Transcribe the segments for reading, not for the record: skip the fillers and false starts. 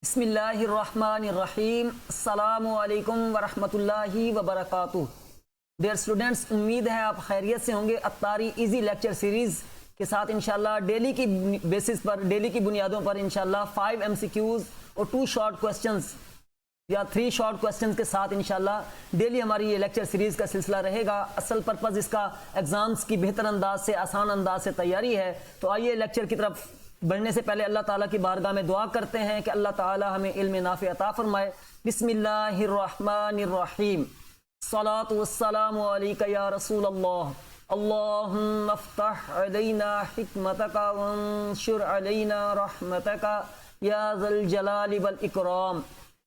बिस्मिल्लाहिर्रहमानिर्रहीम अस्सलामु अलैकुम वरहमतुल्लाहि वबरकातुह। डियर स्टूडेंट्स, उम्मीद है आप खैरियत से होंगे। अत्तारी इजी लेक्चर सीरीज़ के साथ इंशाल्लाह डेली की बेसिस पर, डेली की बुनियादों पर इंशाल्लाह 5 MCQs और 2 शॉर्ट क्वेश्चंस या 3 शॉर्ट क्वेश्चंस के साथ इंशाल्लाह डेली हमारी ये लेक्चर सीरीज़ का सिलसिला रहेगा। असल पर्पज़ इसका एग्ज़ाम्स की बेहतर अंदाज से, आसान अंदाज से तैयारी है। तो आइए लेक्चर की तरफ बढ़ने से पहले अल्लाह ताला की बारगाह में दुआ करते हैं कि अल्लाह ताला हमें इल्म नाफ़ि अता फरमाए। बिस्मिल्लाहिर्रहमानिर्रहीम। सलातु वस्सलामु अलैका या रसूल अल्लाह। अल्लाहुम्मा अफ्तह अलैना हिकमतका वंशुर अलैना रहमतका या ज़ल जलाली वल इकराम।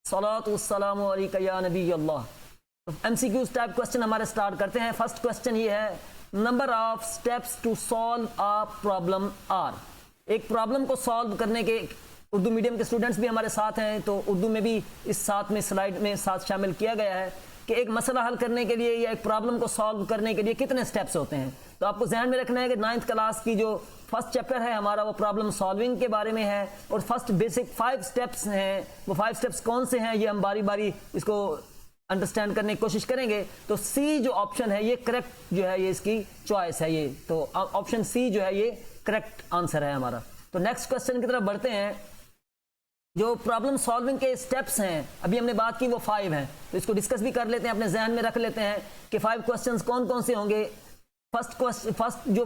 सलातु वस्सलामु अलैका या नबी अल्लाह। MCQs टाइप क्वेश्चन हमारे स्टार्ट करते हैं। फर्स्ट क्वेश्चन ये है, number of steps to solve a problem are. एक प्रॉब्लम को सॉल्व करने के, उर्दू मीडियम के स्टूडेंट्स भी हमारे साथ हैं तो उर्दू में भी इस साथ में स्लाइड में साथ शामिल किया गया है कि एक मसला हल करने के लिए या एक प्रॉब्लम को सॉल्व करने के लिए कितने स्टेप्स होते हैं। तो आपको ध्यान में रखना है कि 9th क्लास की जो फर्स्ट चैप्टर है हमारा वो प्रॉब्लम सॉल्विंग के बारे में है और फर्स्ट बेसिक 5 स्टेप्स हैं। वो 5 स्टेप्स कौन से हैं ये हम बारी बारी इसको अंडरस्टैंड करने की कोशिश करेंगे। तो सी जो ऑप्शन है ये करेक्ट जो है, ये इसकी चॉइस है। ये तो ऑप्शन सी जो है ये करेक्ट आंसर है हमारा। तो नेक्स्ट क्वेश्चन की तरफ बढ़ते हैं। जो प्रॉब्लम सॉल्विंग के स्टेप्स हैं अभी हमने बात की वो 5 हैं, तो इसको डिस्कस भी कर लेते हैं, अपने जहन में रख लेते हैं कि 5 क्वेश्चंस कौन कौन से होंगे। फर्स्ट जो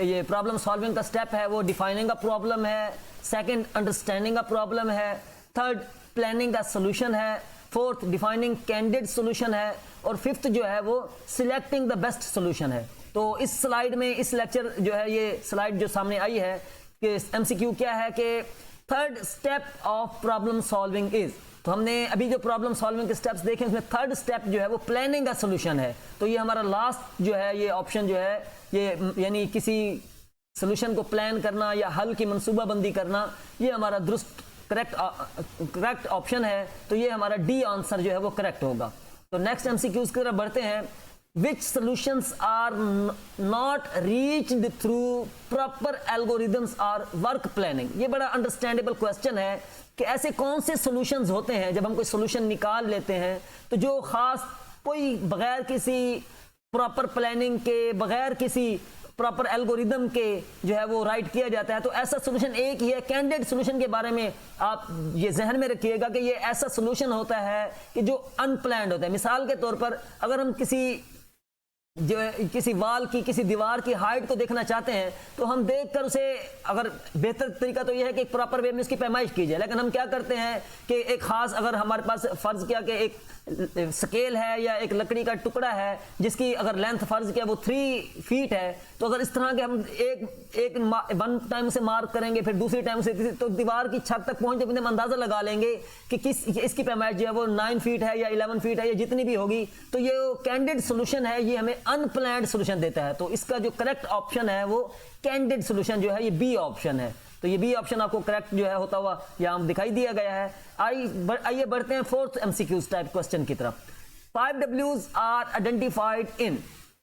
ये प्रॉब्लम सॉल्विंग का स्टेप है वो डिफाइनिंग अ प्रॉब्लम है। सेकंड अंडरस्टैंडिंग अ प्रॉब्लम है। थर्ड प्लानिंग अ सॉल्यूशन है। फोर्थ डिफाइनिंग कैंडिडेट सॉल्यूशन है और फिफ्थ जो है वो सिलेक्टिंग द बेस्ट सॉल्यूशन है। तो इस स्लाइड में, इस लेक्चर जो है ये स्लाइड जो सामने आई है कि MCQ क्या है कि third step of problem solving is. तो हमने अभी जो प्रॉब्लम सॉल्विंग के स्टेप्स देखे उसमें थर्ड स्टेप जो है वो प्लानिंग का सॉल्यूशन है। तो ये हमारा लास्ट जो है ये ऑप्शन जो है ये, यानी किसी सॉल्यूशन को प्लान करना या हल की मनसूबाबंदी करना, ये हमारा दुरुस्त करेक्ट ऑप्शन है। तो ये हमारा डी आंसर जो है वो करेक्ट होगा। तो नेक्स्ट MCQs की तरफ बढ़ते हैं। Which solutions are not reached through proper algorithms or work planning? ये बड़ा अंडरस्टैंडेबल क्वेश्चन है कि ऐसे कौन से सॉल्यूशंस होते हैं जब हम कोई सॉल्यूशन निकाल लेते हैं तो जो खास कोई बगैर किसी प्रॉपर प्लानिंग के, बगैर किसी प्रॉपर एल्गोरिदम के जो है वो राइट किया जाता है। तो ऐसा सॉल्यूशन एक ही है। कैंडिडेट सॉल्यूशन के बारे में आप ये जहन में रखिएगा कि ये ऐसा सॉल्यूशन होता है कि जो अनप्लान्ड होता है। मिसाल के तौर पर अगर हम किसी वाल की, किसी दीवार की हाइट को देखना चाहते हैं तो हम देखकर उसे, अगर बेहतर तरीका तो यह है कि एक प्रॉपर वे में उसकी पैमाइश की जाए, लेकिन हम क्या करते हैं कि एक खास, अगर हमारे पास फर्ज किया कि एक स्केल है या एक लकड़ी का टुकड़ा है जिसकी अगर लेंथ फर्ज किया वो 3 फीट है, तो अगर इस तरह के हम एक वन टाइम से मार्क करेंगे फिर दूसरी टाइम से, तो दीवार की छत तक पहुंचते हम अंदाजा लगा लेंगे कि इसकी पैमाइश जो है वो 9 फीट है या 11 फीट है या जितनी भी होगी। तो ये कैंडिडेट सोल्यूशन है, ये हमें अनप्लान्ड सोल्यूशन देता है। तो इसका जो करेक्ट ऑप्शन है वो कैंडिडेट सोल्यूशन जो है ये बी ऑप्शन है। तो ये बी ऑप्शन आपको करेक्ट जो है होता हुआ यहाँ दिखाई दिया गया है। आइए बढ़ते हैं 4th MCQs टाइप क्वेश्चन की तरफ। 5 Ws आर आइडेंटिफाइड इन।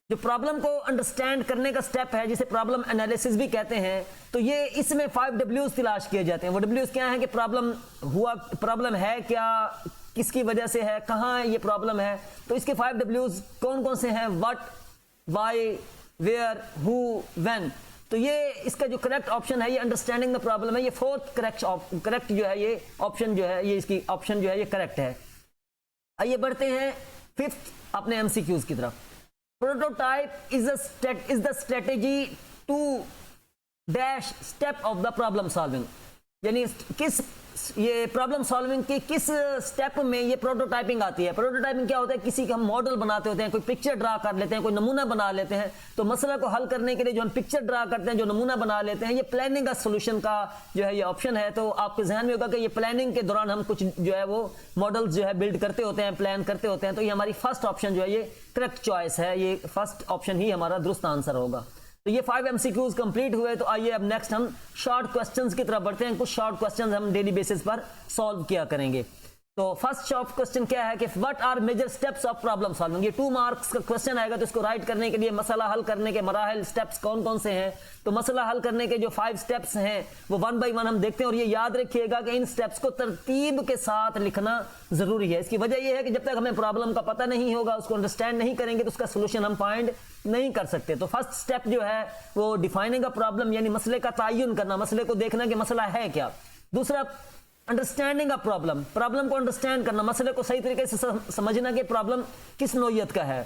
जो प्रॉब्लम को अंडरस्टैंड करने का स्टेप है जिसे प्रॉब्लम एनालिसिस भी कहते हैं, तो ये इसमें 5 Ws तलाश किए जाते हैं। वो Ws क्या है कि प्रॉब्लम है क्या, किसकी वजह से है, कहाँ ये प्रॉब्लम है। तो इसके 5 Ws कौन कौन से हैं? What, why, where, who, when. तो ये इसका जो करेक्ट ऑप्शन है ये अंडरस्टैंडिंग द प्रॉब्लम है। ये 4th करेक्ट जो है ये ऑप्शन जो है, ये इसकी ऑप्शन जो है ये करेक्ट है। आइए बढ़ते हैं 5th अपने MCQs की तरफ। Prototype is the strategy to dash step of the problem solving. यानी किस, ये प्रॉब्लम सॉल्विंग की किस स्टेप में ये प्रोटोटाइपिंग आती है। प्रोटोटाइपिंग क्या होता है? किसी का हम मॉडल बनाते होते हैं, कोई पिक्चर ड्रा कर लेते हैं, कोई नमूना बना लेते हैं। तो मसला को हल करने के लिए जो हम पिक्चर ड्रा करते हैं, जो नमूना बना लेते हैं, ये प्लानिंग का सोल्यूशन का जो है ये ऑप्शन है। तो आपके ध्यान में होगा कि ये प्लानिंग के दौरान हम कुछ जो है वो मॉडल्स जो है बिल्ड करते होते हैं, प्लान करते होते हैं। तो ये हमारी फर्स्ट ऑप्शन जो है ये करेक्ट चॉइस है। ये फर्स्ट ऑप्शन ही हमारा दुरुस्त आंसर होगा। तो ये 5 MCQs कंप्लीट हुए। तो आइए अब नेक्स्ट हम शॉर्ट क्वेश्चंस की तरफ बढ़ते हैं। कुछ शॉर्ट क्वेश्चंस हम डेली बेसिस पर सॉल्व किया करेंगे। तो फर्स्ट शॉर्ट क्वेश्चन क्या है कि what are major steps of problem solving. ये 2 मार्क्स का क्वेश्चन आएगा, तो इसको राइट करने के लिए मसला हल करने के मराहल स्टेप्स कौन कौन से हैं। तो मसला हल करने के जो 5 स्टेप्स हैं वो 1 बाय 1 हम देखते हैं, और ये याद रखिएगा कि इन स्टेप्स को तरतीब के साथ लिखना जरूरी है। इसकी वजह यह है कि जब तक हमें प्रॉब्लम का पता नहीं होगा, उसको अंडरस्टैंड नहीं करेंगे, तो उसका सोल्यूशन हम फाइंड नहीं कर सकते। तो फर्स्ट स्टेप जो है वो डिफाइनिंग अ प्रॉब्लम, यानी मसले का तयन करना, मसले को देखना कि मसला है क्या। दूसरा अंडरस्टैंडिंग ऑफ प्रॉब्लम, प्रॉब्लम को अंडरस्टैंड करना, मसले को सही तरीके से समझना कि प्रॉब्लम किस नौइयत का है।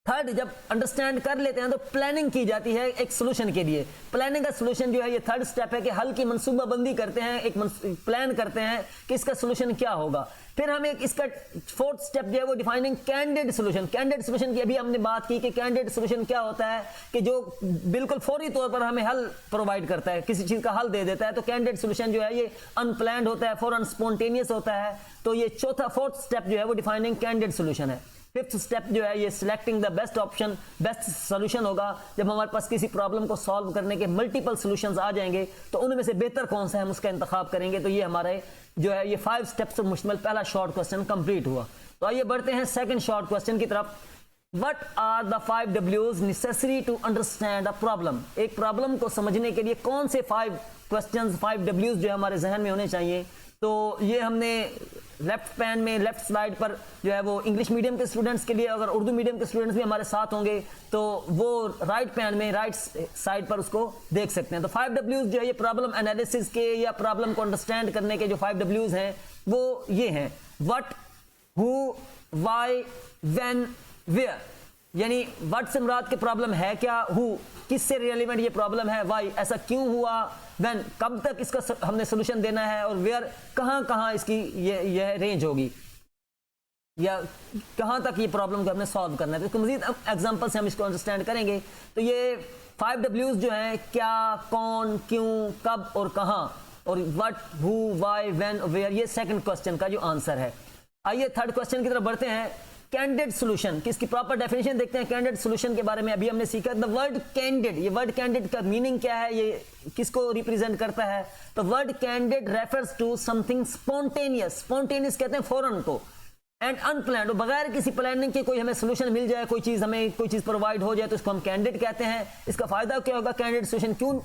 थर्ड, जब अंडरस्टैंड कर लेते हैं तो प्लानिंग की जाती है एक सोल्यूशन के लिए। प्लानिंग का सोल्यूशन जो है ये थर्ड स्टेप है कि हल की मनसूबाबंदी करते हैं, एक प्लान करते हैं कि इसका सोल्यूशन क्या होगा। फिर हम एक इसका फोर्थ स्टेप जो है वो defining candidate solution. Candidate solution की अभी हमने बात की कि कैंडिडेट सोल्यूशन क्या होता है कि जो बिल्कुल फौरी तौर पर हमें हल प्रोवाइड करता है, किसी चीज का हल दे देता है। तो कैंडिडेट सोल्यूशन जो है ये अनप्लान्ड होता है, फौरन स्पॉन्टेनियस होता है। तो ये फोर्थ स्टेप जो है वो डिफाइनिंग कैंडिडेट सोल्यूशन है। फिफ्थ स्टेप जो है ये selecting the best option, best solution होगा। जब हमारे पास किसी प्रॉब्लम को सॉल्व करने के मल्टीपल सॉल्यूशंस आ जाएंगे तो उनमें से बेहतर कौन सा है हम उसका इंतखाब करेंगे। तो ये हमारे जो है ये 5 स्टेप्स पर मुश्तमिल पहला शॉर्ट क्वेश्चन कंप्लीट हुआ। तो आइए बढ़ते हैं सेकंड शॉर्ट क्वेश्चन की तरफ। What are the 5 W's necessary to understand a problem? एक प्रॉब्लम को समझने के लिए कौन से 5 क्वेश्चंस, 5 W's जो है हमारे जहन में होने चाहिए। तो ये हमने लेफ्ट पैन में, लेफ्ट स्लाइड पर जो है वो इंग्लिश मीडियम के स्टूडेंट्स के लिए, अगर उर्दू मीडियम के स्टूडेंट्स भी हमारे साथ होंगे तो वो राइट पैन में, राइट साइड पर उसको देख सकते हैं। तो 5 W's जो है ये प्रॉब्लम एनालिसिस के या प्रॉब्लम को अंडरस्टैंड करने के जो 5 W's हैं वो ये हैं। What, who, why, when, where. यानी व्हाट से मुराद के प्रॉब्लम है क्या, हु किससे रिलेवेंट ये प्रॉब्लम है, वाई ऐसा क्यों हुआ, व्हेन कब तक इसका हमने सोल्यूशन देना है, और वेयर कहां कहां इसकी ये रेंज होगी या कहां तक ये प्रॉब्लम को हमने सॉल्व करना है। तो इसको मजीद एग्जांपल से हम इसको अंडरस्टैंड करेंगे। तो ये 5 W's जो हैं क्या, कौन, क्यों, कब और कहां, और what, who, why, when, where, ये सेकंड क्वेश्चन का जो आंसर है। आइए थर्ड क्वेश्चन की तरफ बढ़ते हैं। कैंडिडेट सोल्यूशन की इसकी प्रॉपर डेफिनेशन देखते हैं। कैंडिडेट सोल्यूशन के बारे में अभी हमने सीखा। द वर्ड कैंडिडेट, ये वर्ड कैंडिडेट का मीनिंग क्या है, ये किसको रिप्रेजेंट करता है। तो word candidate refers to something spontaneous, spontaneous कहते हैं फौरन को, एंड अनप्लान्ड, बगैर किसी प्लानिंग के कोई हमें सोल्यूशन मिल जाए, कोई चीज हमें कोई चीज प्रोवाइड हो जाए तो इसको हम कैंडिडेट कहते हैं। इसका फायदा क्या होगा, कैंडिडेट सोल्यूशन क्यों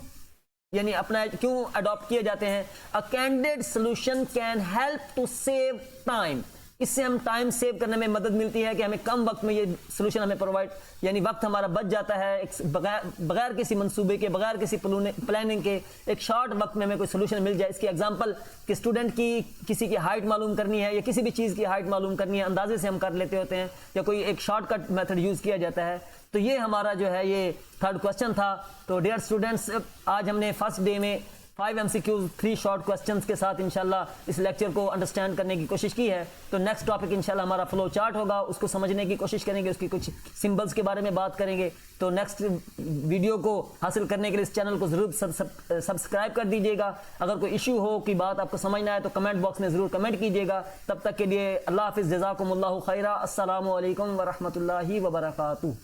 यानी अपना क्यों अडॉप्ट किए जाते हैं। A candidate solution can help to save time, इससे हम टाइम सेव करने में मदद मिलती है कि हमें कम वक्त में ये सोल्यूशन हमें प्रोवाइड, यानी वक्त हमारा बच जाता है। बगैर किसी मंसूबे के, बगैर किसी प्लानिंग के एक शॉर्ट वक्त में हमें कोई सोल्यूशन मिल जाए। इसकी एग्जांपल कि स्टूडेंट की किसी की हाइट मालूम करनी है या किसी भी चीज़ की हाइट मालूम करनी है, अंदाजे से हम कर लेते होते हैं, या कोई एक शॉर्टकट मेथड यूज़ किया जाता है। तो ये हमारा जो है ये थर्ड क्वेश्चन था। तो डियर स्टूडेंट्स, आज हमने फर्स्ट डे में 5 MCQs 3 शॉर्ट क्वेश्चंस के साथ इंशाल्लाह इस लेक्चर को अंडरस्टैंड करने की कोशिश की है। तो नेक्स्ट टॉपिक इंशाल्लाह हमारा फ्लो चार्ट होगा, उसको समझने की कोशिश करेंगे, उसकी कुछ सिंबल्स के बारे में बात करेंगे। तो नेक्स्ट वीडियो को हासिल करने के लिए इस चैनल को जरूर सब्सक्राइब कर दीजिएगा। अगर कोई इशू हो, कोई बात आपको समझ ना आए तो कमेंट बॉक्स में जरूर कमेंट कीजिएगा। तब तक के लिए अल्लाह हाफिज़, जज़ाकुमुल्लाहु खैरा, अस्सलामु अलैकुम व रहमतुल्लाहि व बरकातुहू।